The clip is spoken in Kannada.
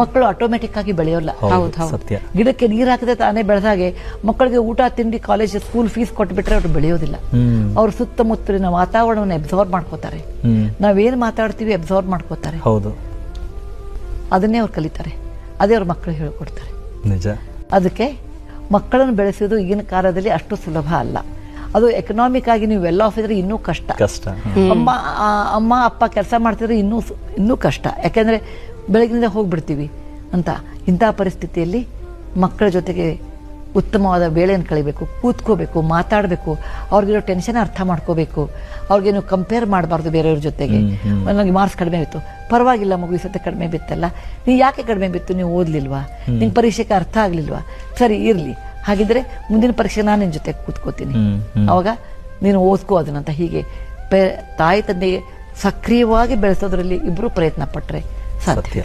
ಮಕ್ಕಳು ಆಟೋಮೆಟಿಕ್ ಆಗಿ ಬೆಳೆಯೋಲ್ಲ. ಸತ್ಯ. ಗಿಡಕ್ಕೆ ನೀರ್ ಹಾಕಿದ್ರೆ ತಾನೇ ಬೆಳೆದಾಗೆ ಮಕ್ಕಳಿಗೆ ಊಟ ತಿಂಡಿ ಕಾಲೇಜ್ ಸ್ಕೂಲ್ ಫೀಸ್ ಕೊಟ್ಬಿಟ್ರೆ ಅವ್ರು ಬೆಳೆಯೋದಿಲ್ಲ. ಅವ್ರ ಸುತ್ತಮುತ್ತಲಿನ ವಾತಾವರಣವನ್ನು ಅಬ್ಸರ್ವ್ ಮಾಡ್ಕೋತಾರೆ. ನಾವೇನ್ ಮಾತಾಡ್ತೀವಿ ಅಬ್ಸರ್ವ್ ಮಾಡ್ಕೋತಾರೆ. ಹೌದು, ಅದನ್ನೇ ಅವ್ರು ಕಲಿತಾರೆ. ಅದೇ ಅವ್ರ ಮಕ್ಕಳು ಹೇಳ್ಕೊಡ್ತಾರೆ. ನಿಜ. ಅದಕ್ಕೆ ಮಕ್ಕಳನ್ನು ಬೆಳೆಸೋದು ಈಗಿನ ಕಾಲದಲ್ಲಿ ಅಷ್ಟು ಸುಲಭ ಅಲ್ಲ. ಅದು ಎಕನಾಮಿಕ್ ಆಗಿ ನೀವು ವೆಲ್ ಆಫ್ ಇದ್ರೆ ಇನ್ನೂ ಕಷ್ಟ. ಅಮ್ಮ ಅಪ್ಪ ಕೆಲಸ ಮಾಡ್ತಿದ್ರೆ ಇನ್ನೂ ಕಷ್ಟ. ಯಾಕೆಂದ್ರೆ ಬೆಳಗಿನಿಂದ ಹೋಗ್ಬಿಡ್ತೀವಿ ಅಂತ. ಇಂತಹ ಪರಿಸ್ಥಿತಿಯಲ್ಲಿ ಮಕ್ಕಳ ಜೊತೆಗೆ ಉತ್ತಮವಾದ ವೇಳೆಯನ್ನು ಕಳಿಬೇಕು, ಕೂತ್ಕೋಬೇಕು, ಮಾತಾಡಬೇಕು, ಅವ್ರಿಗಿರೋ ಟೆನ್ಷನ್ ಅರ್ಥ ಮಾಡ್ಕೋಬೇಕು. ಅವ್ರಿಗೇನು ಕಂಪೇರ್ ಮಾಡಬಾರ್ದು ಬೇರೆಯವ್ರ ಜೊತೆಗೆ. ನನಗೆ ಮಾರ್ಕ್ಸ್ ಕಡಿಮೆ ಬಿತ್ತು, ಪರವಾಗಿಲ್ಲ ಮಗು ಈ ಸತಿ ಕಡಿಮೆ ಬಿತ್ತಲ್ಲ, ನೀ ಯಾಕೆ ಕಡಿಮೆ ಬಿತ್ತು, ನೀವು ಓದ್ಲಿಲ್ವಾ, ನಿಂಗೆ ಪರೀಕ್ಷೆಗೆ ಅರ್ಥ ಆಗ್ಲಿಲ್ವಾ, ಸರಿ ಇರ್ಲಿ, ಹಾಗಿದ್ರೆ ಮುಂದಿನ ಪರೀಕ್ಷೆ ನಾನು ನಿನ್ನ ಜೊತೆ ಕೂತ್ಕೋತೀನಿ, ಅವಾಗ ನೀನು ಓದ್ಕೋ ಅದನ್ನಂತ. ಹೀಗೆ ತಾಯಿ ತಂದೆಗೆ ಸಕ್ರಿಯವಾಗಿ ಬೆಳೆಸೋದ್ರಲ್ಲಿ ಇಬ್ರು ಪ್ರಯತ್ನ ಪಟ್ರೆ ಸಾಧ್ಯ.